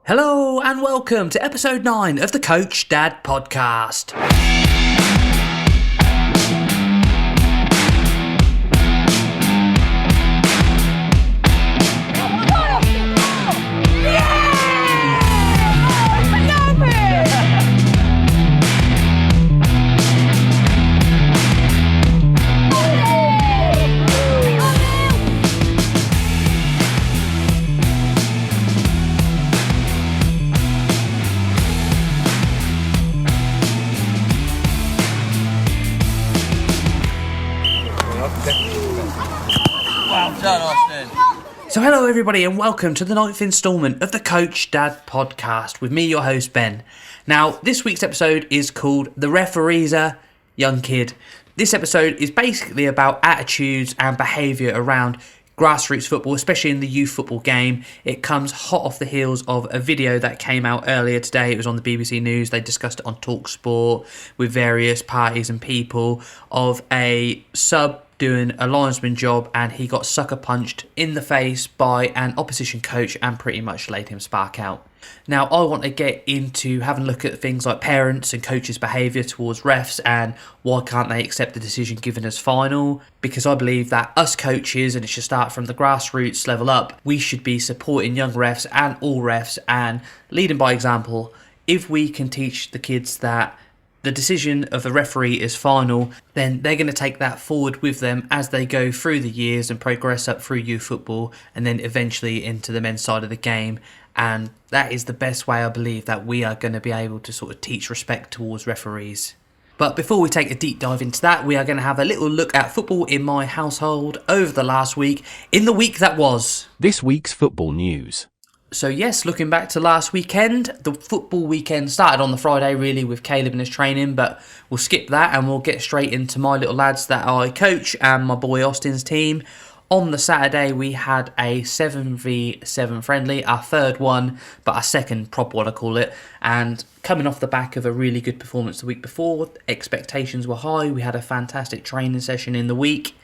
Hello and welcome to episode 9 of the Coach Dad podcast. So hello everybody and welcome to the 9th instalment of the Coach Dad podcast with me, your host Ben. Now this week's episode is called The Referee's a Young Kid. This episode is basically about attitudes and behaviour around grassroots football, especially in the youth football game. It comes hot off the heels of a video that came out earlier today. It was on the BBC News. They discussed it on TalkSport with various parties and people of a sub doing a linesman job, and he got sucker punched in the face by an opposition coach and pretty much laid him spark out. Now I want to get into having a look at things like parents and coaches' behaviour towards refs and why can't they accept the decision given as final, because I believe that us coaches, and it should start from the grassroots level up, we should be supporting young refs and all refs and leading by example. If we can teach the kids that the decision of the referee is final, then they're going to take that forward with them as they go through the years and progress up through youth football and then eventually into the men's side of the game. And that is the best way, I believe, that we are going to be able to sort of teach respect towards referees. But before we take a deep dive into that, we are going to have a little look at football in my household over the last week, in the week that was. This week's football news. So yes, looking back to last weekend, the football weekend started on the Friday really with Caleb and his training, but we'll skip that and we'll get straight into my little lads that I coach and my boy Austin's team. On the Saturday we had a 7v7 friendly, our third one, but our second prop one I call it, and coming off the back of a really good performance the week before, expectations were high, we had a fantastic training session in the week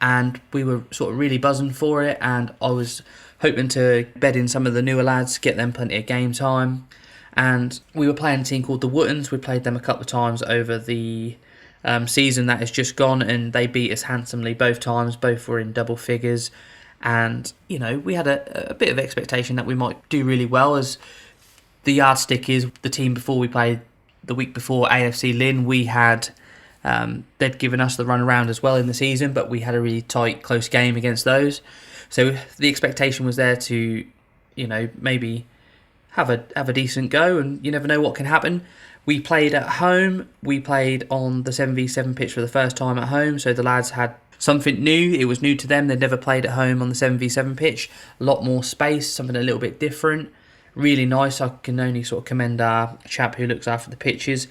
and we were sort of really buzzing for it, and I was hoping to bed in some of the newer lads, get them plenty of game time. And we were playing a team called the Wootons. We played them a couple of times over the season that has just gone, and they beat us handsomely both times. Both were in double figures. And, you know, we had a bit of expectation that we might do really well, as the yardstick is the team before we played the week before AFC Lynn. We had, they'd given us the run around as well in the season, but we had a really tight, close game against those. So the expectation was there to, you know, maybe have a decent go, and you never know what can happen. We played at home. We played on the 7v7 pitch for the first time at home, so the lads had something new. It was new to them. They'd never played at home on the 7v7 pitch. A lot more space, something a little bit different. Really nice. I can only sort of commend our chap who looks after the pitches.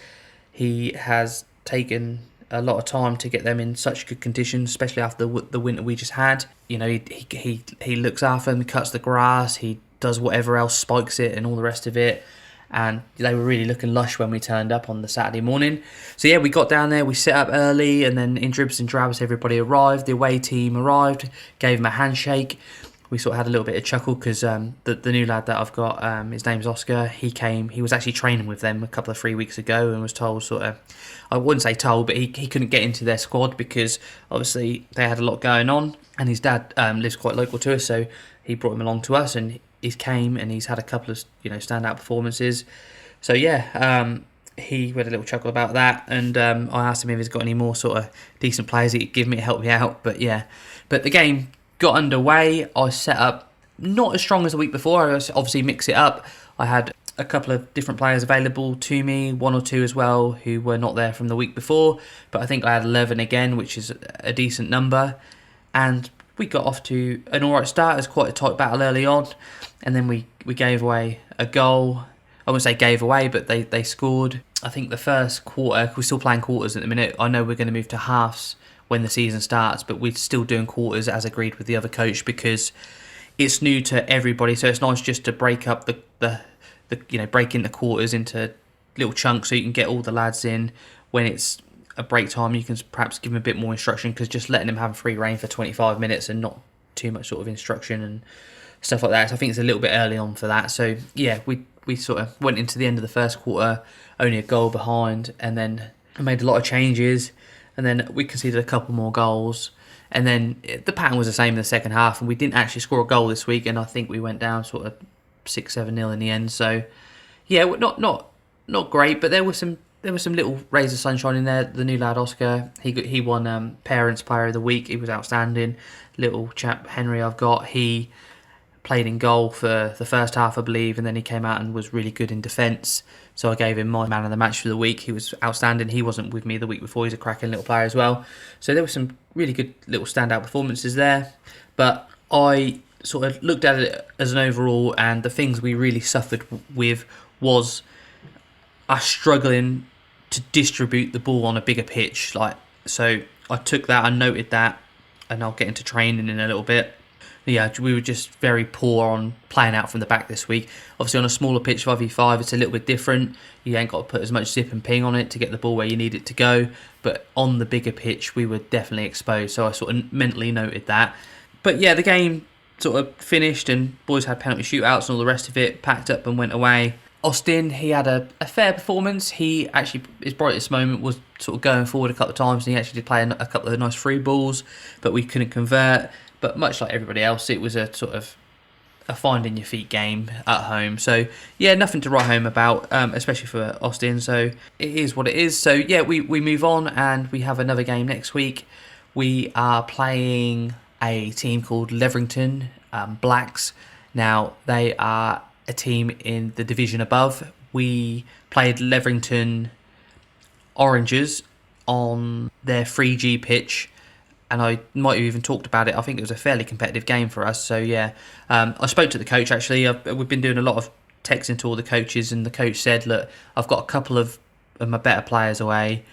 He has taken a lot of time to get them in such good conditions, especially after the winter we just had. You know, he looks after them, cuts the grass, he does whatever else, spikes it and all the rest of it. And they were really looking lush when we turned up on the Saturday morning. So yeah, we got down there, we set up early, and then in dribs and drabs everybody arrived. The away team arrived, gave them a handshake. We sort of had a little bit of chuckle because the new lad that I've got, his name's Oscar, he was actually training with them a couple of 3 weeks ago and was told sort of, I wouldn't say told, but he couldn't get into their squad because obviously they had a lot going on, and his dad lives quite local to us, so he brought him along to us, and he came and he's had a couple of, you know, standout performances. So yeah, he had a little chuckle about that, and I asked him if he's got any more sort of decent players he could give me to help me out. But yeah, but the game got underway. I set up not as strong as the week before. I obviously mix it up. I had a couple of different players available to me, one or two as well who were not there from the week before, but I think I had 11 again, which is a decent number, and we got off to an alright start. It was quite a tight battle early on, and then we gave away a goal. I wouldn't say gave away, but they scored. I think the first quarter, we're still playing quarters at the minute. I know we're going to move to halves when the season starts, but we're still doing quarters as agreed with the other coach because it's new to everybody. So it's nice just to break up the break into quarters into little chunks so you can get all the lads in. When it's a break time, you can perhaps give them a bit more instruction, because just letting them have free reign for 25 minutes and not too much sort of instruction and stuff like that. So I think it's a little bit early on for that. So yeah, we sort of went into the end of the first quarter only a goal behind, and then made a lot of changes, and then we conceded a couple more goals. And then the pattern was the same in the second half, and we didn't actually score a goal this week, and I think we went down sort of 6-7-0 in the end. So yeah, not great, but there were some little rays of sunshine in there. The new lad Oscar, he won Parents Player of the Week. He was outstanding. Little chap Henry I've got, he played in goal for the first half, I believe, and then he came out and was really good in defence. So I gave him my man of the match for the week. He was outstanding. He wasn't with me the week before. He's a cracking little player as well. So there were some really good little standout performances there. But I sort of looked at it as an overall, and the things we really suffered with was us struggling to distribute the ball on a bigger pitch. So I took that, I noted that, and I'll get into training in a little bit. Yeah, we were just very poor on playing out from the back this week. Obviously, on a smaller pitch, 5v5, it's a little bit different. You ain't got to put as much zip and ping on it to get the ball where you need it to go. But on the bigger pitch, we were definitely exposed. So I sort of mentally noted that. But yeah, the game sort of finished, and boys had penalty shootouts and all the rest of it, packed up and went away. Austin, he had a fair performance. He actually, his brightest moment was sort of going forward a couple of times, and he actually did play a couple of nice free balls, but we couldn't convert. But much like everybody else, it was a sort of a finding your feet game at home. So yeah, nothing to write home about, especially for Austin. So it is what it is. So yeah, we move on, and we have another game next week. We are playing a team called Leverington Blacks. Now, they are a team in the division above. We played Leverington Oranges on their 3G pitch, and I might have even talked about it. I think it was a fairly competitive game for us. So yeah, I spoke to the coach actually. We've been doing a lot of texting to all the coaches, and the coach said, look, I've got a couple of my better players away.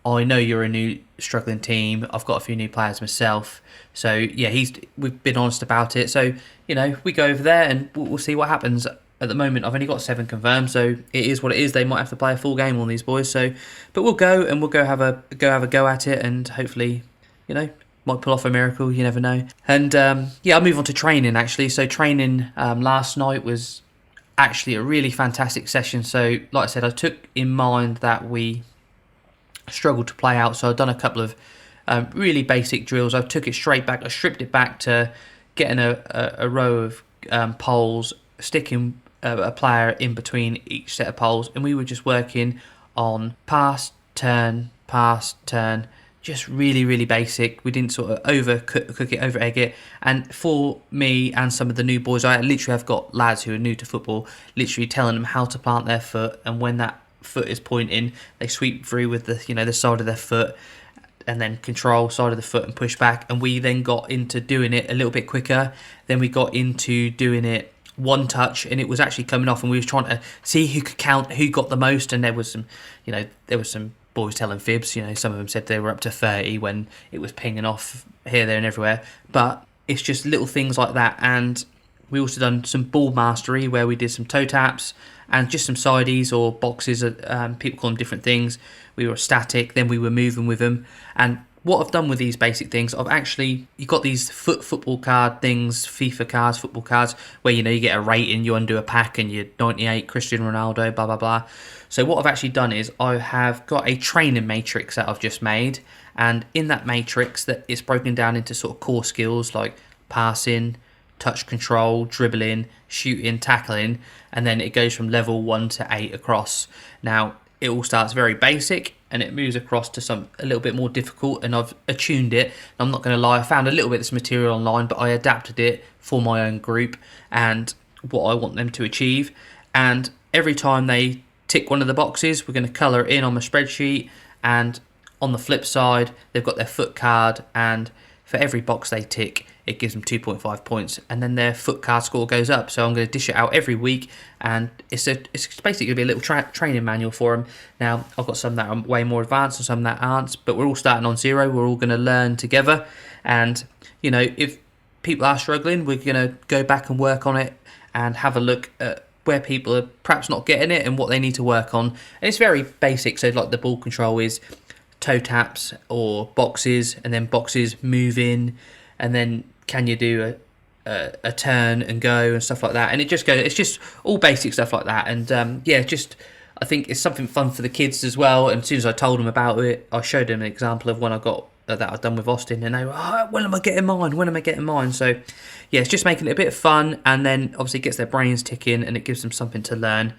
I know you're a new struggling team. I've got a few new players myself. So yeah, we've been honest about it. So, you know, we go over there and we'll see what happens. At the moment, I've only got 7 confirmed, so it is what it is. They might have to play a full game on these boys. So, but we'll go have a go at it, and hopefully, you know, might pull off a miracle. You never know. And yeah, I'll move on to training actually. So training last night was actually a really fantastic session. So, like I said, I took in mind that we struggled to play out, so I've done a couple of really basic drills. I took it straight back. I stripped it back to getting a row of poles, sticking a player in between each set of poles, and we were just working on pass, turn, just really, really basic. We didn't sort of cook it, over egg it. And for me and some of the new boys, I literally have got lads who are new to football, literally telling them how to plant their foot, and when that foot is pointing, they sweep through with the side of their foot, and then control side of the foot and push back. And we then got into doing it a little bit quicker. Then we got into doing it one touch, and it was actually coming off, and we was trying to see who could count, who got the most. And there was some boys telling fibs. Some of them said they were up to 30 when it was pinging off here, there and everywhere. But it's just little things like that. And we also done some ball mastery where we did some toe taps and just some sideys or boxes. People call them different things. We were static, then we were moving with them. And what I've done with these basic things, you've got these football card things, FIFA cards, football cards, where you get a rating, you undo a pack, and you're 98, Cristiano Ronaldo, blah, blah, blah. So what I've actually done is I have got a training matrix that I've just made. And in that matrix, that it's broken down into sort of core skills like passing, touch control, dribbling, shooting, tackling, and then it goes from level 1 to 8 across. Now, it all starts very basic and it moves across to a little bit more difficult, and I've attuned it. I'm not going to lie, I found a little bit of this material online, but I adapted it for my own group and what I want them to achieve. And every time they tick one of the boxes, we're going to colour it in on my spreadsheet, and on the flip side, they've got their foot card, and for every box they tick, it gives them 2.5 points, and then their foot card score goes up. So I'm going to dish it out every week, and it's basically going to be a little training manual for them. Now, I've got some that are way more advanced and some that aren't, but we're all starting on zero. We're all going to learn together, and if people are struggling, we're going to go back and work on it and have a look at where people are perhaps not getting it and what they need to work on. And it's very basic, so like the ball control is toe taps or boxes, and then boxes move in, and then can you do a turn and go and stuff like that. And it just goes. It's just all basic stuff like that. And just I think it's something fun for the kids as well. And as soon as I told them about it, I showed them an example of when I got that I've done with Austin, and they were, when am I getting mine? When am I getting mine? So yeah, it's just making it a bit of fun, and then obviously it gets their brains ticking and it gives them something to learn.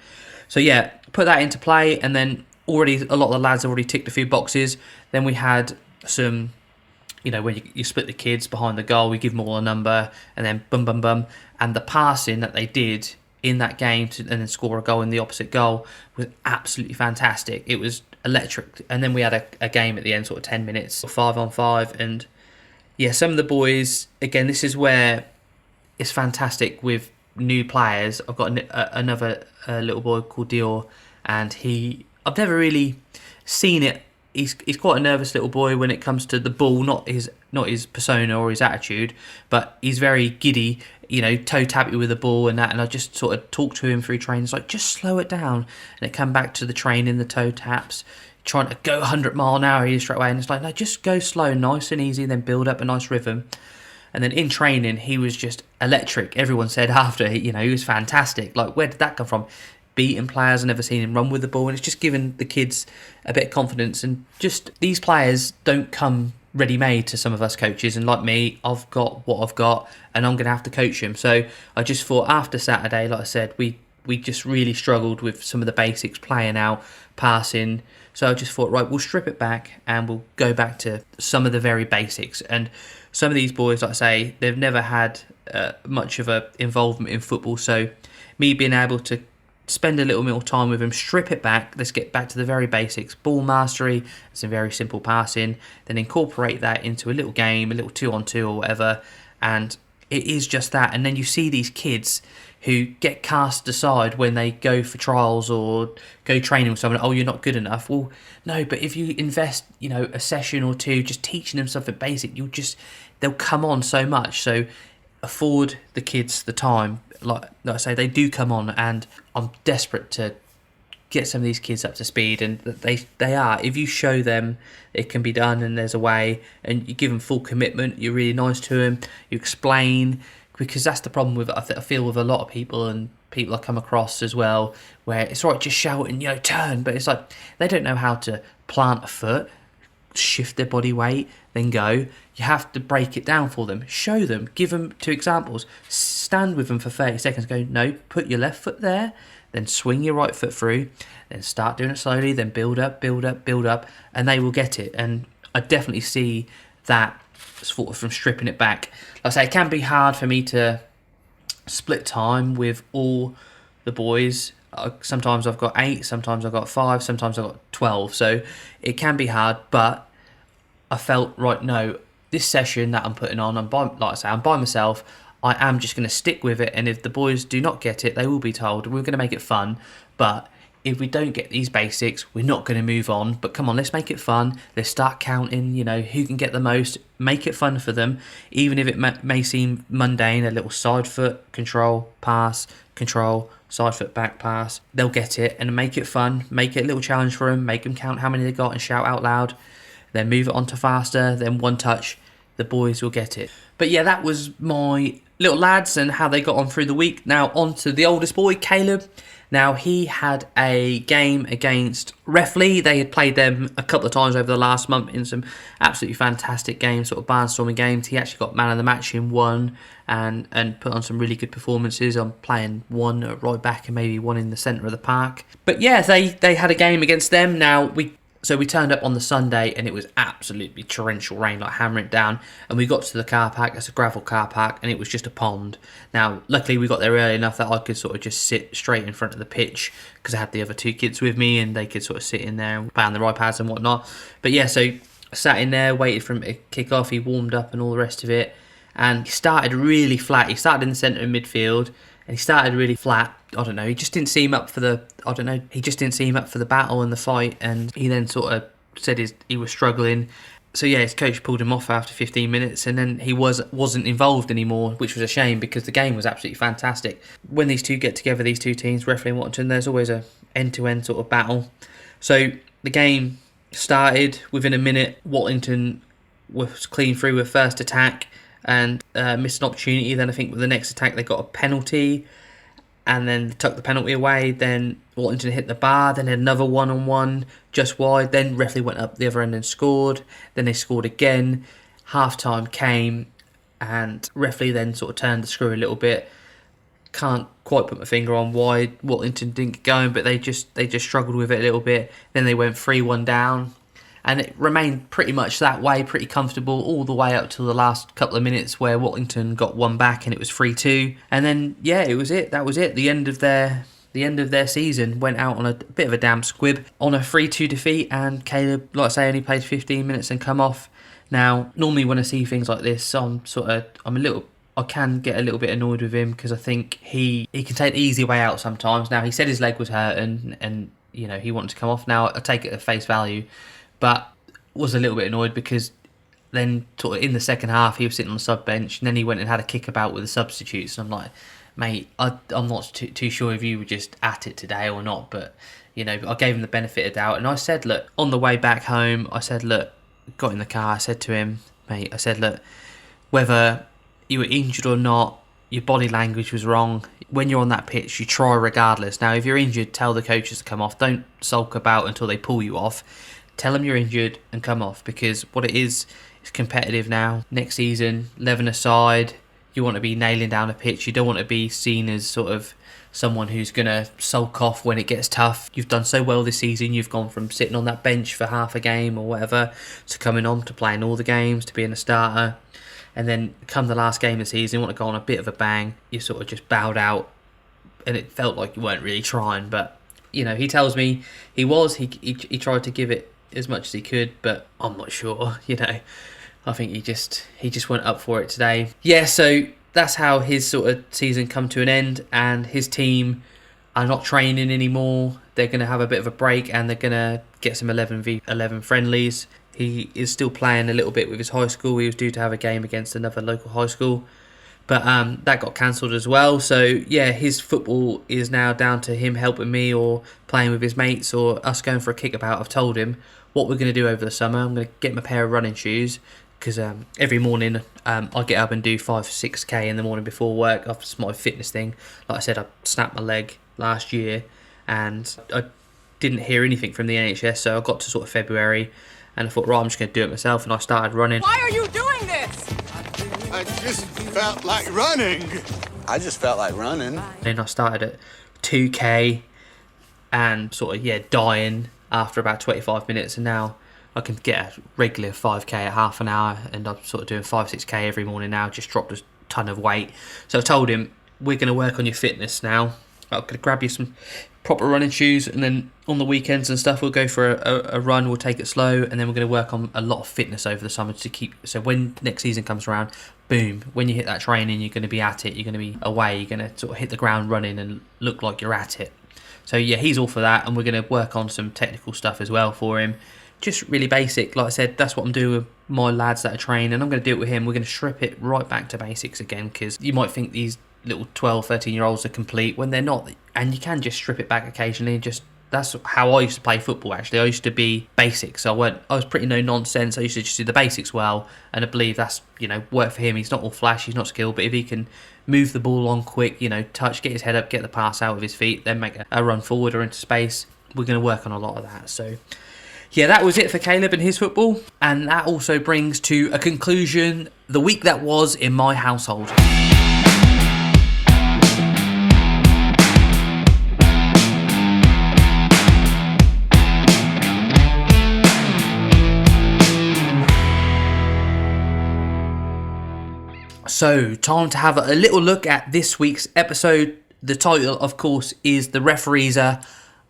So yeah, put that into play, and then already a lot of the lads have already ticked a few boxes. Then we had some, when you split the kids behind the goal, we give them all a number, and then bum bum bum, and the passing that they did in that game and then score a goal in the opposite goal was absolutely fantastic. It was electric. And then we had a game at the end, sort of 10 minutes, 5-on-5, and yeah, some of the boys, again, this is where it's fantastic with new players. I've got another little boy called Dior, and I've never really seen it. He's quite a nervous little boy when it comes to the ball, not his persona or his attitude, but he's very giddy, toe tappy with the ball and that. And I just sort of talk to him through training, like, just slow it down. And it come back to the training, the toe taps, trying to go 100 mile an hour straight away. And it's like, no, just go slow, nice and easy, then build up a nice rhythm. And then in training, he was just electric. Everyone said after, he was fantastic. Like, where did that come from? Beating players, I've never seen him run with the ball, and it's just given the kids a bit of confidence. And just, these players don't come ready-made to some of us coaches, and like me, I've got what I've got, and I'm going to have to coach him. So I just thought after Saturday, like I said, we just really struggled with some of the basics, playing out, passing. So I just thought, right, we'll strip it back and we'll go back to some of the very basics. And some of these boys, like I say, they've never had much of a involvement in football, so me being able to spend a little more time with them, strip it back, let's get back to the very basics, ball mastery, some very simple passing, then incorporate that into a little game, a little 2-on-2 or whatever, and it is just that. And then you see these kids who get cast aside when they go for trials or go training with someone. Oh, you're not good enough. Well, no, but if you invest, a session or two just teaching them something basic, they'll come on so much. So afford the kids the time. Like I say, they do come on, and I'm desperate to get some of these kids up to speed, and they are. If you show them it can be done and there's a way, and you give them full commitment, you're really nice to them, you explain, because that's the problem with, I feel, with a lot of people, and people I come across as well, where it's all right just shouting, turn, but it's like they don't know how to plant a foot, shift their body weight, then go. You have to break it down for them, show them, give them 2 examples, stand with them for 30 seconds, go, no, put your left foot there, then swing your right foot through, then start doing it slowly, then build up, and they will get it. And I definitely see that sort of from stripping it back. Like I say, it can be hard for me to split time with all the boys. Sometimes I've got 8, sometimes I've got 5, sometimes I've got 12, so it can be hard, but I felt, right, no, this session that I'm putting on, I'm by myself, I am just going to stick with it, and if the boys do not get it, they will be told. We're going to make it fun, but if we don't get these basics, we're not going to move on. But come on, let's make it fun. Let's start counting, who can get the most. Make it fun for them, even if it may seem mundane, a little side foot, control, pass, control, side foot, back pass. They'll get it, and make it fun. Make it a little challenge for them. Make them count how many they got and shout out loud. Then move it on to faster, then one touch. The boys will get it. But yeah, that was my little lads and how they got on through the week. Now on to the oldest boy, Caleb. Now he had a game against Refley. They had played them a couple of times over the last month in some absolutely fantastic games, sort of barnstorming games. He actually got man of the match in one and put on some really good performances. I'm playing one at right back and maybe one in the centre of the park. But yeah, they had a game against them. Now So we turned up on the Sunday and it was absolutely torrential rain, like hammering it down. And we got to the car park, it's a gravel car park, and it was just a pond. Now, luckily we got there early enough that I could sort of just sit straight in front of the pitch because I had the other 2 kids with me and they could sort of sit in there and play on the iPads and whatnot. But yeah, so I sat in there, waited for him to kick off, he warmed up and all the rest of it. And he started really flat. He started in the centre of midfield. And he started really flat. I don't know. He just didn't seem up for the. He just didn't seem up for the battle and the fight. And he then sort of said he was struggling. So yeah, his coach pulled him off after 15 minutes, and then he wasn't involved anymore, which was a shame because the game was absolutely fantastic. When these two get together, these two teams, Refley and Watton, there's always a end-to-end sort of battle. So the game started within a minute. Wattington was clean through with first attack. and missed an opportunity. Then I think with the next attack they got a penalty, and then took the penalty away. Then Watlington hit the bar, then had another one-on-one just wide. Then referee went up the other end and scored. Then they scored again. Half-time came, and referee then sort of turned the screw a little bit. Can't quite put my finger on why Watlington didn't get going, but they just struggled with it a little bit. Then they went 3-1 down, and it remained pretty much that way, pretty comfortable all the way up to the last couple of minutes where Watlington got one back and it was 3-2. And then it was it. That was it. The end of their season went out on a bit of a damp squib on a 3-2 defeat, and Caleb, like I say, only played 15 minutes and come off. Now, normally when I see things like this, I can get a little bit annoyed with him because I think he can take the easy way out sometimes. Now, he said his leg was hurt and he wanted to come off. Now, I take it at face value, but was a little bit annoyed because then sort of in the second half he was sitting on the sub bench, and then he went and had a kickabout with the substitutes, and I'm like, mate, I'm not too sure if you were just at it today or not, but I gave him the benefit of doubt, and I said, look, on the way back home, I said, look, got in the car, I said to him, mate, I said, look, whether you were injured or not, your body language was wrong. When you're on that pitch, you try regardless. Now, if you're injured, tell the coaches to come off. Don't sulk about until they pull you off. Tell them you're injured and come off, because what it is competitive now. Next season, 11 aside, you want to be nailing down a pitch. You don't want to be seen as sort of someone who's going to sulk off when it gets tough. You've done so well this season. You've gone from sitting on that bench for half a game or whatever to coming on to playing all the games, to being a starter. And then come the last game of the season, you want to go on a bit of a bang. You sort of just bowed out, and it felt like you weren't really trying. But, he tells me he was. He tried to give it as much as he could, but I'm not sure, I think he just went up for it today. Yeah, so that's how his sort of season come to an end, and his team are not training anymore. They're going to have a bit of a break, and they're going to get some 11v11 friendlies. He is still playing a little bit with his high school. He was due to have a game against another local high school, but that got cancelled as well. So yeah, his football is now down to him helping me or playing with his mates or us going for a kickabout. I've told him what we're going to do over the summer. I'm going to get him a pair of running shoes, because every morning I get up and do 5-6k in the morning before work. That's my fitness thing. Like I said, I snapped my leg last year and I didn't hear anything from the NHS, so I got to sort of February and I thought, right, I'm just going to do it myself, and I started running. Why are you doing this? I just felt like running. Then I started at 2k and sort of, dying after about 25 minutes, and now I can get a regular 5k at half an hour, and I'm sort of doing 5-6k every morning now. Just dropped a ton of weight. So I told him, we're going to work on your fitness now. I'm going to grab you some proper running shoes, and then on the weekends and stuff we'll go for a run. We'll take it slow, and then we're going to work on a lot of fitness over the summer to keep, so when next season comes around, boom, when you hit that training, you're going to be at it, you're going to be away, you're going to sort of hit the ground running and look like you're at it. So yeah, he's all for that, and we're going to work on some technical stuff as well for him. Just really basic. Like I said, that's what I'm doing with my lads that are training, and I'm going to do it with him. We're going to strip it right back to basics again, because you might think these little 12, 13-year-olds are complete when they're not, and you can just strip it back occasionally. Just that's how I used to play football. Actually, I used to be basics. I was pretty no nonsense. I used to just do the basics well, and I believe that's worked for him. He's not all flash, he's not skilled, but if he can move the ball on quick, touch, get his head up, get the pass out with his feet, then make a run forward or into space, we're going to work on a lot of that. So yeah, that was it for Caleb and his football, and that also brings to a conclusion the week that was in my household. So, time to have a little look at this week's episode. The title, of course, is The Refereeser.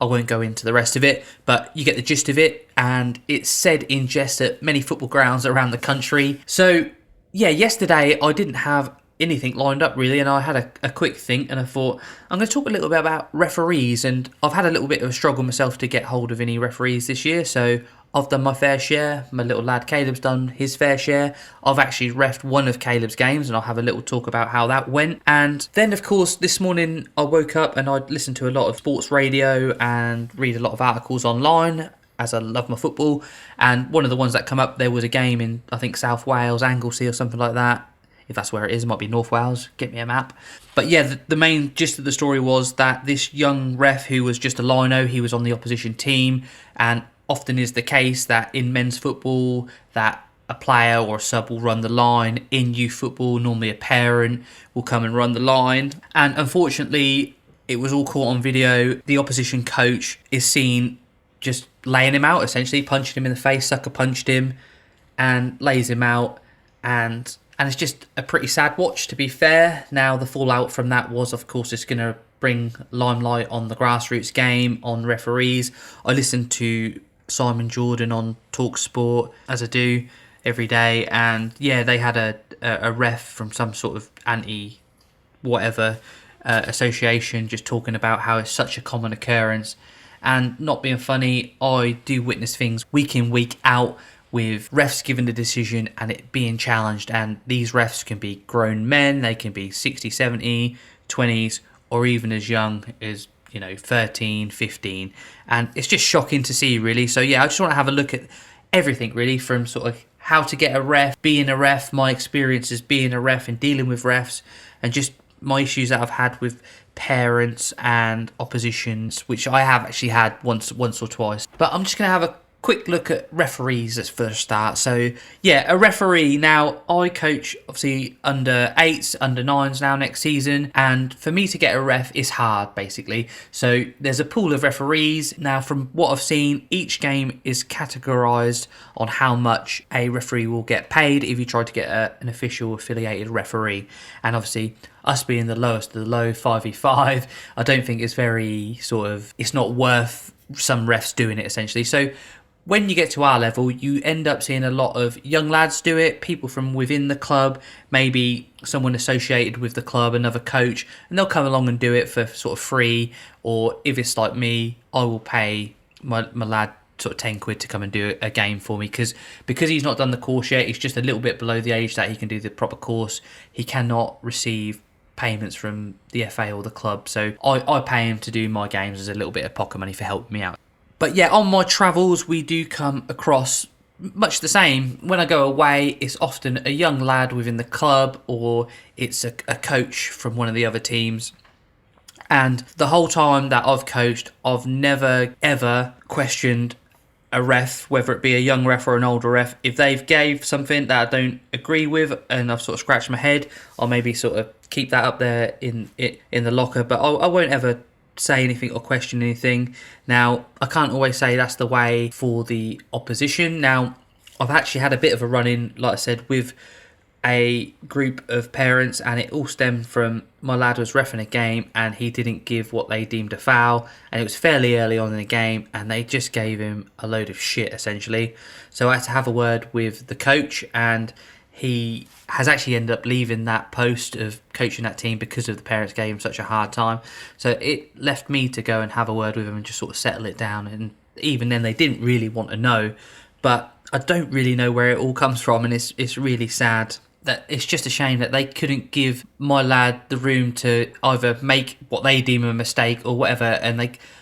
I won't go into the rest of it, but you get the gist of it, and it's said in jest at many football grounds around the country. So, yeah, yesterday I didn't have anything lined up really, and I had a quick think, and I thought I'm going to talk a little bit about referees, and I've had a little bit of a struggle myself to get hold of any referees this year, so I've done my fair share. My little lad Caleb's done his fair share. I've actually reffed one of Caleb's games, and I'll have a little talk about how that went. And then, of course, this morning I woke up and I'd listen to a lot of sports radio and read a lot of articles online, as I love my football. And one of the ones that come up, there was a game in, I think, South Wales, Anglesey or something like that. if that's where it is. It might be North Wales. Get me a map. But yeah, the main gist of the story was that this young ref who was just a lino, he was on the opposition team, and often is the case that in men's football that a player or a sub will run the line. In youth football, normally a parent will come and run the line. And unfortunately, it was all caught on video. The opposition coach is seen just laying him out, essentially punching him in the face. Sucker punched him and lays him out, and it's just a pretty sad watch, to be fair. Now the fallout from that was, of course, it's going to bring limelight on the Grassroots game, on referees. I listened to Simon Jordan on Talk Sport, as I do every day, and yeah, they had a ref from some sort of anti whatever association just talking about how it's such a common occurrence. And not being funny, I do witness things week in, week out with refs giving the decision and it being challenged. And these refs can be grown men, they can be 60, 70, 20s, or even as young as 13, 15. And it's just shocking to see, really. So yeah, I just want to have a look at everything, really, from sort of how to get a ref, being a ref, my experiences being a ref and dealing with refs, and just my issues that I've had with parents and oppositions, which I have actually had once or twice. But I'm just going to have a quick look at referees at first start. So yeah, a referee. Now I coach obviously under 8s, under 9s now next season, and for me to get a ref is hard, basically. So there's a pool of referees. Now from what I've seen, each game is categorized on how much a referee will get paid if you try to get an official affiliated referee. And obviously us being the lowest of the low, 5v5, I don't think it's very it's not worth some refs doing it, essentially. So when you get to our level, you end up seeing a lot of young lads do it, people from within the club, maybe someone associated with the club, another coach, and they'll come along and do it for sort of free. Or if it's like me, I will pay my lad sort of 10 quid to come and do a game for me, because he's not done the course yet. He's just a little bit below the age that he can do the proper course. He cannot receive payments from the FA or the club, so I pay him to do my games as a little bit of pocket money for helping me out. But yeah, on my travels we do come across much the same. When I go away, it's often a young lad within the club, or it's a coach from one of the other teams. And the whole time that I've coached, I've never ever questioned a ref, whether it be a young ref or an older ref. If they've gave something that I don't agree with and I've sort of scratched my head, I'll maybe sort of keep that up there in the locker, but I won't ever say anything or question anything. Now, I can't always say that's the way for the opposition. Now, I've actually had a bit of a run-in, like I said, with a group of parents, and it all stemmed from my lad was reffing a game and he didn't give what they deemed a foul, and it was fairly early on in the game, and they just gave him a load of shit, essentially. So I had to have a word with the coach, and he has actually ended up leaving that post of coaching that team because of the parents gave him such a hard time. So it left me to go and have a word with him and just sort of settle it down. And even then, they didn't really want to know. But I don't really know where it all comes from, and it's really sad. That it's just a shame that they couldn't give my lad the room to either make what they deem a mistake or whatever. And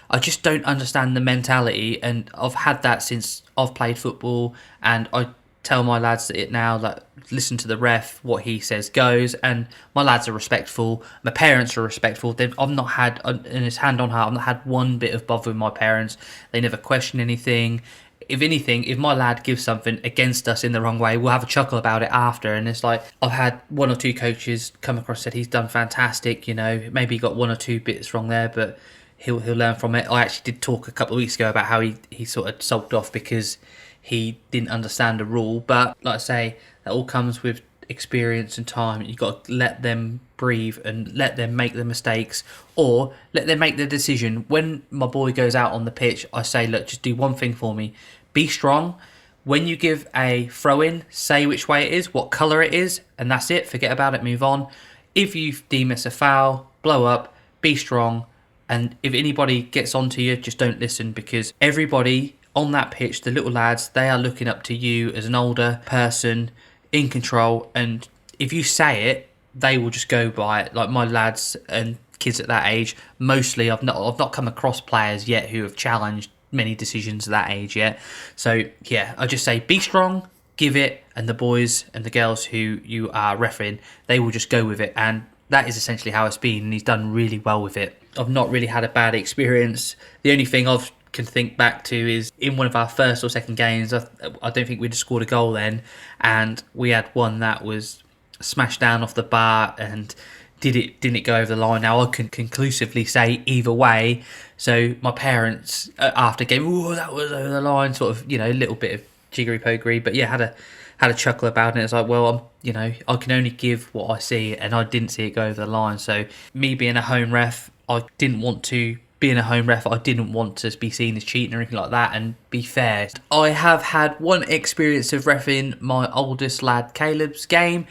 I just don't understand the mentality. And I've had that since I've played football, and I tell my lads it now, that listen to the ref, what he says goes, and my lads are respectful, my parents are respectful. I've not had, and it's hand on heart, I've not had one bit of bother with my parents. They never question anything. If anything, if my lad gives something against us in the wrong way, we'll have a chuckle about it after. And it's like, I've had one or two coaches come across, said he's done fantastic, maybe he got one or two bits wrong there, but he'll learn from it. I actually did talk a couple of weeks ago about how he sort of sulked off because he didn't understand the rule. But like I say, that all comes with experience and time. You've got to let them breathe and let them make the mistakes, or let them make the decision. When my boy goes out on the pitch, I say, look, just do one thing for me. Be strong. When you give a throw-in, say which way it is, what colour it is, and that's it. Forget about it, move on. If you deem it's a foul, blow up, be strong. And if anybody gets onto you, just don't listen, because everybody on that pitch, the little lads, they are looking up to you as an older person in control, and if you say it, they will just go by it. Like my lads and kids at that age, mostly I've not come across players yet who have challenged many decisions at that age yet. So yeah, I just say be strong, give it, and the boys and the girls who you are refereeing, they will just go with it, and that is essentially how it's been, and he's done really well with it. I've not really had a bad experience. The only thing I can think back to is in one of our first or second games, I don't think we'd scored a goal then, and we had one that was smashed down off the bar, and didn't it go over the line? Now I can conclusively say either way. So my parents after game, oh, that was over the line, sort of, a little bit of jiggery pokery, but yeah, had a chuckle about it. It's like, well, I can only give what I see, and I didn't see it go over the line. So me being a home ref, I didn't want to. Being a home ref, I didn't want to be seen as cheating or anything like that, and be fair. I have had one experience of reffing my oldest lad Caleb's game.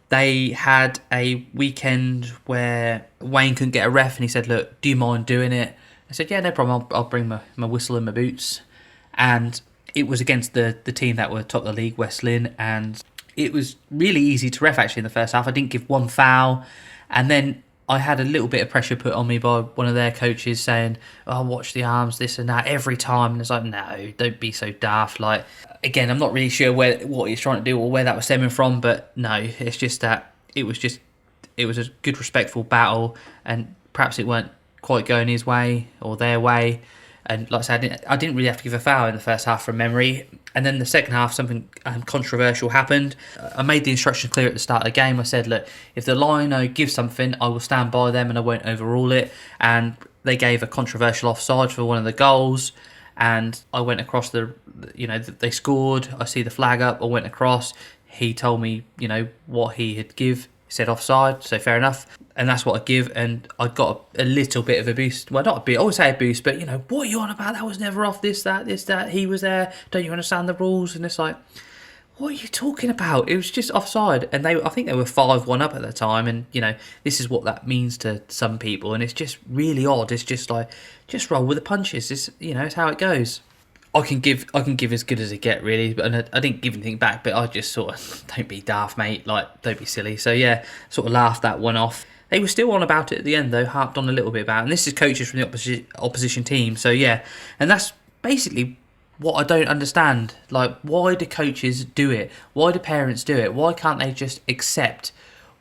They had a weekend where Wayne couldn't get a ref, and he said, look, do you mind doing it? I said, yeah, no problem, I'll bring my whistle and my boots. And it was against the team that were top of the league, West Lynn, and it was really easy to ref actually in the first half. I didn't give one foul, and then I had a little bit of pressure put on me by one of their coaches saying, oh, watch the arms, this and that, every time. And it's like, no, don't be so daft. Like, again, I'm not really sure what he's trying to do or where that was stemming from, but no, it's just that it was a good, respectful battle, and perhaps it weren't quite going his way or their way. And like I said, I didn't really have to give a foul in the first half from memory. And then the second half, something controversial happened. I made the instructions clear at the start of the game. I said, look, if the lino gives something, I will stand by them and I won't overrule it. And they gave a controversial offside for one of the goals. And I went across they scored. I see the flag up. I went across. He told me, what he had give. Said offside, so fair enough, and that's what I give, and I got a little bit of a boost. Well, not a bit, I always say a boost, but what are you on about? That was never off. This, that. He was there. Don't you understand the rules? And it's like, what are you talking about? It was just offside, and I think they were 5-1 up at the time, and this is what that means to some people, and it's just really odd. It's just like, just roll with the punches. It's how it goes. I can give as good as it get, really, and I didn't give anything back, but I just sort of, don't be daft, mate, like, don't be silly. So yeah, sort of laughed that one off. They were still on about it at the end though, harped on a little bit about it, and this is coaches from the opposition team, so yeah, and that's basically what I don't understand. Like, why do coaches do it? Why do parents do it? Why can't they just accept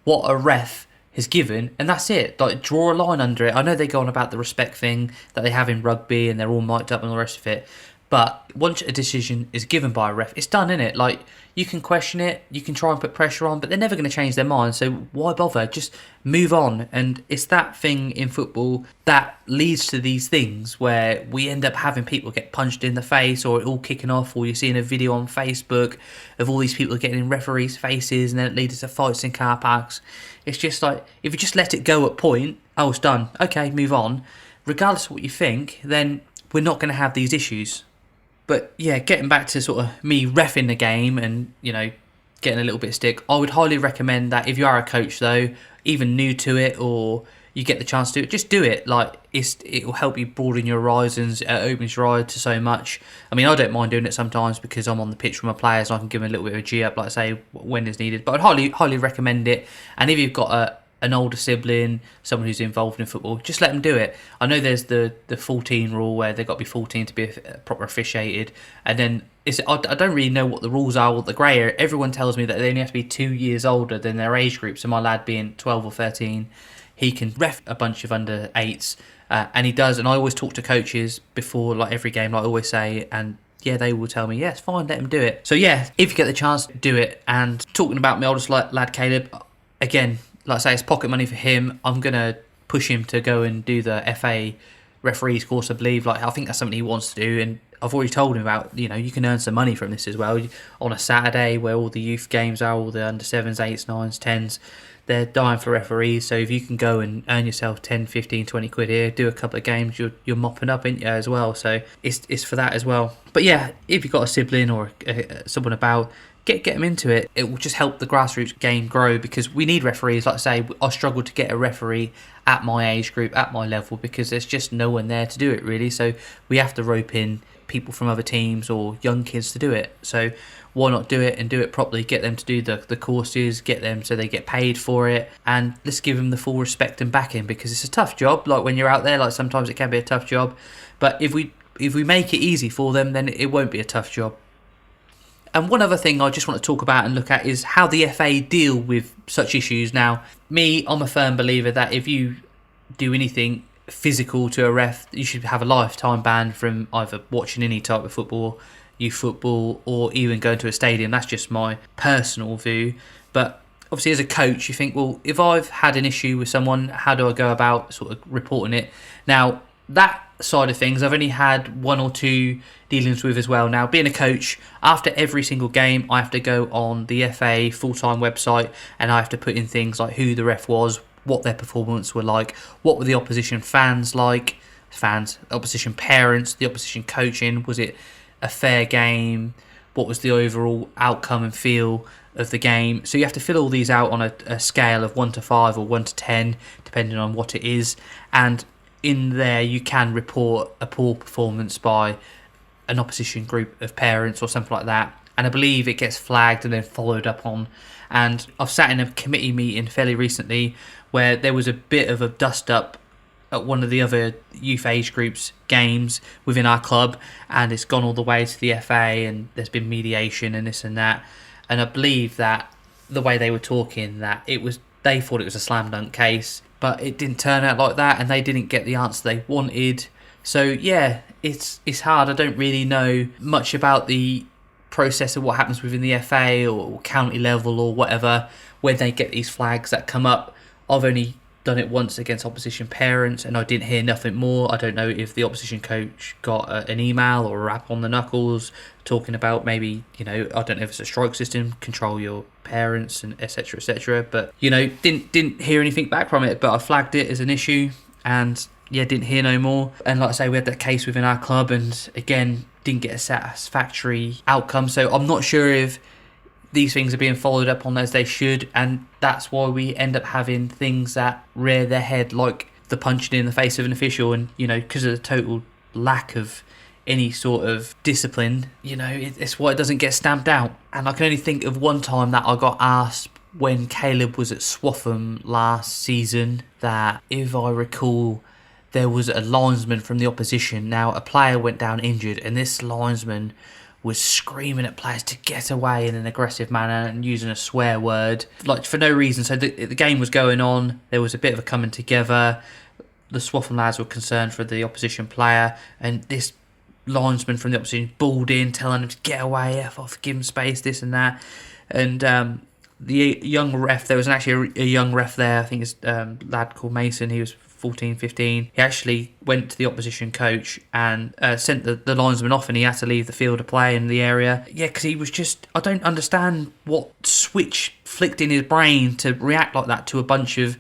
what a ref has given, and that's it? Like, draw a line under it. I know they go on about the respect thing that they have in rugby, and they're all mic'd up and all the rest of it, but once a decision is given by a ref, it's done, innit? Like, you can question it, you can try and put pressure on, but they're never going to change their mind, so why bother? Just move on. And it's that thing in football that leads to these things where we end up having people get punched in the face, or it all kicking off, or you're seeing a video on Facebook of all these people getting in referees' faces, and then it leads to fights in car parks. It's just like, if you just let it go at point, oh, it's done, okay, move on. Regardless of what you think, then we're not going to have these issues. But yeah, getting back to sort of me reffing the game and, getting a little bit of stick, I would highly recommend that if you are a coach though, even new to it, or you get the chance to do it, just do it. Like, it will help you broaden your horizons, it opens your eye to so much. I mean, I don't mind doing it sometimes because I'm on the pitch with my players and I can give them a little bit of a G up, like I say, when is needed. But I'd highly recommend it. And if you've got an older sibling, someone who's involved in football, just let them do it. I know there's the 14 rule where they've got to be 14 to be proper officiated, and then I don't really know what the rules are, what the grey area. Everyone tells me that they only have to be 2 years older than their age group, so my lad being 12 or 13, he can ref a bunch of under 8s, and he does, and I always talk to coaches before like every game, like I always say, and yeah, they will tell me, yes, fine, let him do it. So yeah, if you get the chance, do it. And talking about my oldest lad Caleb, again, like I say, it's pocket money for him. I'm going to push him to go and do the FA referees course, I believe. Like, I think that's something he wants to do. And I've already told him about, you can earn some money from this as well. On a Saturday where all the youth games are, all the under 7s, 8s, 9s, 10s, they're dying for referees. So if you can go and earn yourself 10, 15, 20 quid here, do a couple of games, you're mopping up, ain't you, as well. So it's for that as well. But yeah, if you've got a sibling or someone about, get them into it. It will just help the grassroots game grow, because we need referees. Like I say, I struggle to get a referee at my age group, at my level, because there's just no one there to do it, really. So we have to rope in people from other teams or young kids to do it. So why not do it and do it properly? Get them to do the courses, get them so they get paid for it, and let's give them the full respect and backing, because it's a tough job. Like, when you're out there, like, sometimes it can be a tough job, but if we make it easy for them, then it won't be a tough job. And one other thing I just want to talk about and look at is how the FA deal with such issues. Now, I'm a firm believer that if you do anything physical to a ref, you should have a lifetime ban from either watching any type of football, youth football, or even going to a stadium. That's just my personal view. But obviously as a coach, you think, well, if I've had an issue with someone, how do I go about sort of reporting it? Now, that side of things, I've only had 1 or 2 dealings with as well. Now, being a coach, after every single game, I have to go on the FA full-time website and I have to put in things like who the ref was, what their performance were like, what were the opposition fans like, opposition parents, the opposition coaching, was it a fair game, what was the overall outcome and feel of the game. So you have to fill all these out on a scale of 1 to 5 or 1 to 10, depending on what it is. And in there, you can report a poor performance by an opposition group of parents or something like that. And I believe it gets flagged and then followed up on. And I've sat in a committee meeting fairly recently where there was a bit of a dust-up at one of the other youth age groups games within our club, and it's gone all the way to the FA, and there's been mediation and this and that. And I believe that the way they were talking, that they thought it was a slam dunk case, but it didn't turn out like that, and they didn't get the answer they wanted. So yeah, it's hard. I don't really know much about the process of what happens within the FA or county level or whatever when they get these flags that come up. I've only done it once against opposition parents, and I didn't hear nothing more. I don't know if the opposition coach got an email or a rap on the knuckles talking about maybe, I don't know if it's a strike system, control your parents and etc, etc. But didn't hear anything back from it. But I flagged it as an issue, and didn't hear no more. And like I say, we had that case within our club, and again didn't get a satisfactory outcome. So I'm not sure if these things are being followed up on as they should, and that's why we end up having things that rear their head, like the punching in the face of an official, and because of the total lack of any sort of discipline, it's why it doesn't get stamped out. And I can only think of one time that I got asked when Caleb was at Swaffham last season, that if I recall, there was a linesman from the opposition. Now, a player went down injured, and this linesman was screaming at players to get away in an aggressive manner and using a swear word, like for no reason. So the game was going on, there was a bit of a coming together, the Swaffham lads were concerned for the opposition player, and this linesman from the opposition balled in, telling him to get away, F off, give him space, this and that. And the young ref, there was actually a young ref there, I think it's a lad called Mason, he was 14, 15. He actually went to the opposition coach and sent the linesman off, and he had to leave the field of play in the area. Yeah, because he was just, I don't understand what switch flicked in his brain to react like that to a bunch of,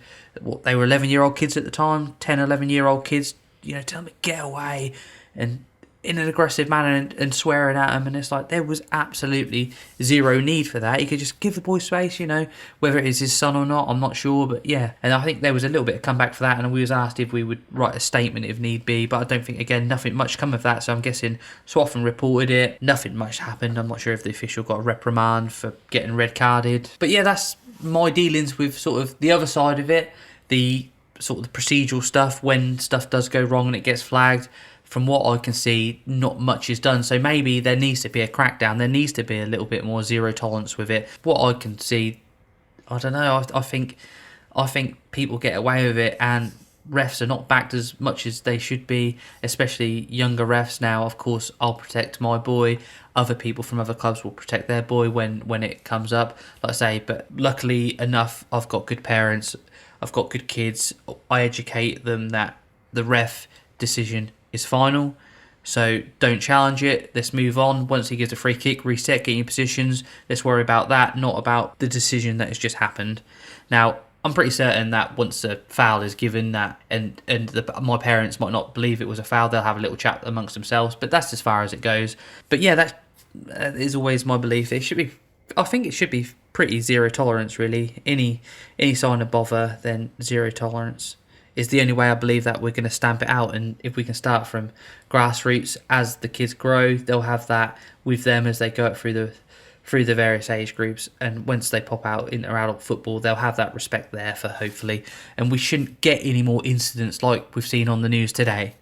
they were 11-year-old kids at the time, 10, 11-year-old kids, tell them to get away, and in an aggressive manner and swearing at him. And it's like, there was absolutely zero need for that. He could just give the boy space, whether it is his son or not, I'm not sure. But yeah, and I think there was a little bit of comeback for that, and we was asked if we would write a statement if need be, but I don't think, again, nothing much come of that. So I'm guessing Swaffham reported it, nothing much happened. I'm not sure if the official got a reprimand for getting red carded. But yeah, that's my dealings with sort of the other side of it, the sort of the procedural stuff when stuff does go wrong and it gets flagged. From what I can see, not much is done. So maybe there needs to be a crackdown. There needs to be a little bit more zero tolerance with it. What I can see, I don't know. I think people get away with it, and refs are not backed as much as they should be, especially younger refs. Now, of course, I'll protect my boy. Other people from other clubs will protect their boy when it comes up, like I say. But luckily enough, I've got good parents. I've got good kids. I educate them that the ref decision is final, so don't challenge it. Let's move on. Once he gives a free kick, reset, get your positions. Let's worry about that, not about the decision that has just happened. Now, I'm pretty certain that once a foul is given, that my parents might not believe it was a foul, they'll have a little chat amongst themselves. But that's as far as it goes. But yeah, that is always my belief. I think it should be pretty zero tolerance, really. Any sign of bother, then zero tolerance is the only way I believe that we're going to stamp it out. And if we can start from grassroots, as the kids grow, they'll have that with them as they go up through the various age groups, and once they pop out into adult football, they'll have that respect there for, hopefully, and we shouldn't get any more incidents like we've seen on the news today.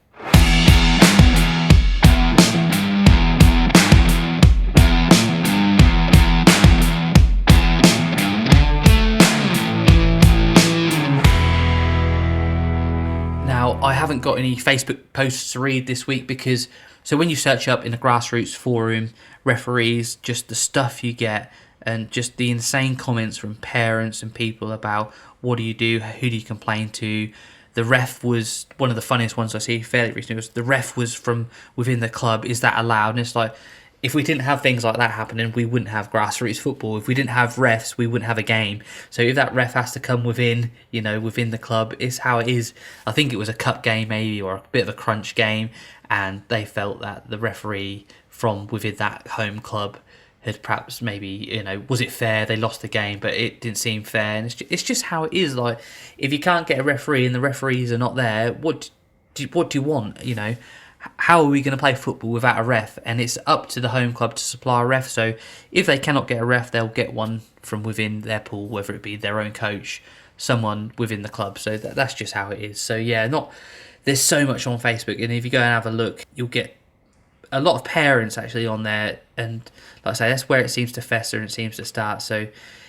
haven't got any Facebook posts to read this week because, so when you search up in the Grassroots forum, referees, just the stuff you get and just the insane comments from parents and people about what do you do, who do you complain to. The ref was one of the funniest ones I see fairly recently. Was the ref was from within the club. Is that allowed? And it's like, if we didn't have things like that happening, we wouldn't have grassroots football. If we didn't have refs, we wouldn't have a game. So if that ref has to come within, within the club, it's how it is. I think it was a cup game maybe, or a bit of a crunch game, and they felt that the referee from within that home club had perhaps maybe, was it fair? They lost the game, but it didn't seem fair. And it's just how it is. Like, if you can't get a referee and the referees are not there, what do you want? How are we going to play football without a ref? And it's up to the home club to supply a ref. So if they cannot get a ref, they'll get one from within their pool, whether it be their own coach, someone within the club. So that's just how it is. So yeah, there's so much on Facebook, and if you go and have a look, you'll get a lot of parents actually on there, and like I say, that's where it seems to fester and it seems to start. So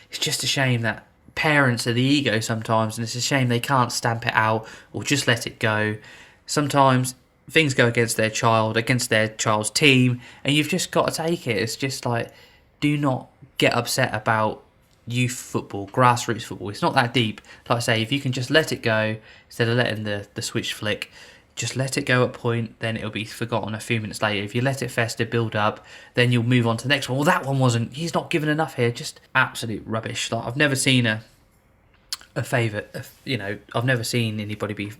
it's just a shame that parents are the ego sometimes, and it's a shame they can't stamp it out or just let it go. Sometimes things go against their child's team, and you've just got to take it. It's just like, do not get upset about youth football, grassroots football. It's not that deep. Like I say, if you can just let it go instead of letting the switch flick, just let it go at point, then it'll be forgotten a few minutes later. If you let it fester, build up, then you'll move on to the next one. Well, that one wasn't. He's not given enough here. Just absolute rubbish. Like, I've never seen a favourite. I've never seen anybody be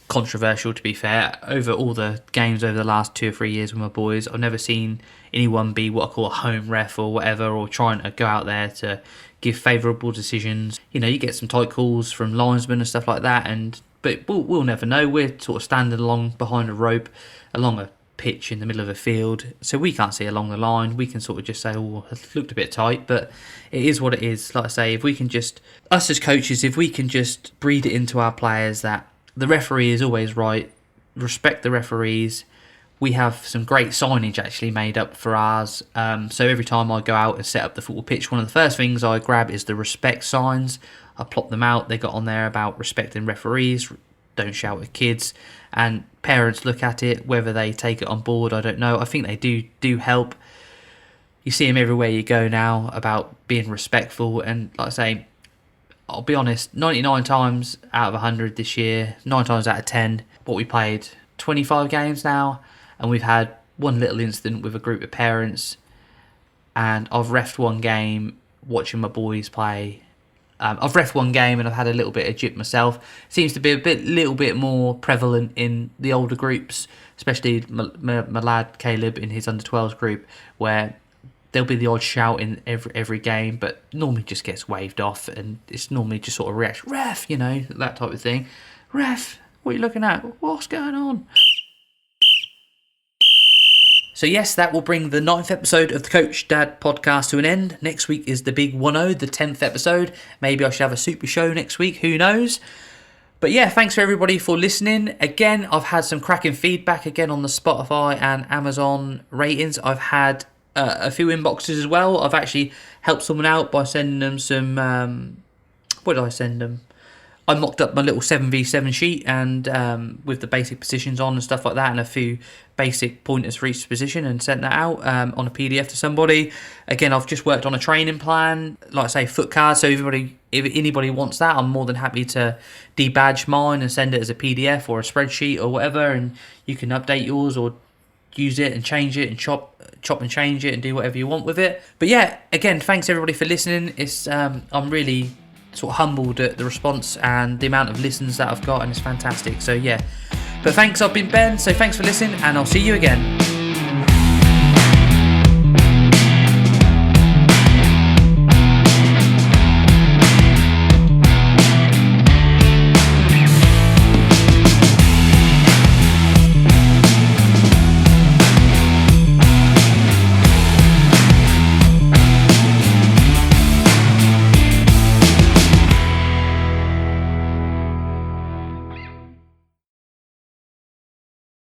controversial, to be fair. Over all the games over the last 2 or 3 years with my boys, I've never seen anyone be what I call a home ref or whatever, or trying to go out there to give favourable decisions. You get some tight calls from linesmen and stuff like that, but we'll never know. We're sort of standing along behind a rope, along a pitch in the middle of a field, so we can't see along the line. We can sort of just say, oh, it looked a bit tight, but it is what it is. Like I say, if we can just, us as coaches, if we can just breed it into our players that the referee is always right, respect the referees. We have some great signage actually made up for ours. So every time I go out and set up the football pitch, one of the first things I grab is the respect signs. I plop them out. They got on there about respecting referees, don't shout at kids, and parents look at it. Whether they take it on board, I don't know. I think they do help. You see them everywhere you go now about being respectful, and like I say, I'll be honest, 99 times out of 100 this year, 9 times out of 10, what we played, 25 games now, and we've had one little incident with a group of parents, and I've refed one game watching my boys play. I've refed one game and I've had a little bit of jip myself. It seems to be little bit more prevalent in the older groups, especially my lad Caleb in his under-12s group, where there'll be the odd shout in every game, but normally just gets waved off, and it's normally just sort of reaction, ref, that type of thing. Ref, what are you looking at? What's going on? So yes, that will bring the 9th episode of the Coach Dad podcast to an end. Next week is the big 1-0, the 10th episode. Maybe I should have a super show next week, who knows? But yeah, thanks for everybody for listening. Again, I've had some cracking feedback again on the Spotify and Amazon ratings. I've had a few inboxes as well. I've actually helped someone out by sending them some... what did I send them? I mocked up my little 7v7 sheet and with the basic positions on and stuff like that, and a few basic pointers for each position, and sent that out on a PDF to somebody. Again, I've just worked on a training plan, like I say, foot card. So if anybody wants that, I'm more than happy to debadge mine and send it as a PDF or a spreadsheet or whatever, and you can update yours or use it and change it and chop and change it and do whatever you want with it. But yeah, again, thanks everybody for listening. It's I'm really sort of humbled at the response and the amount of listens that I've got, and it's fantastic. So yeah, but thanks. I've been Ben, so thanks for listening, and I'll see you again.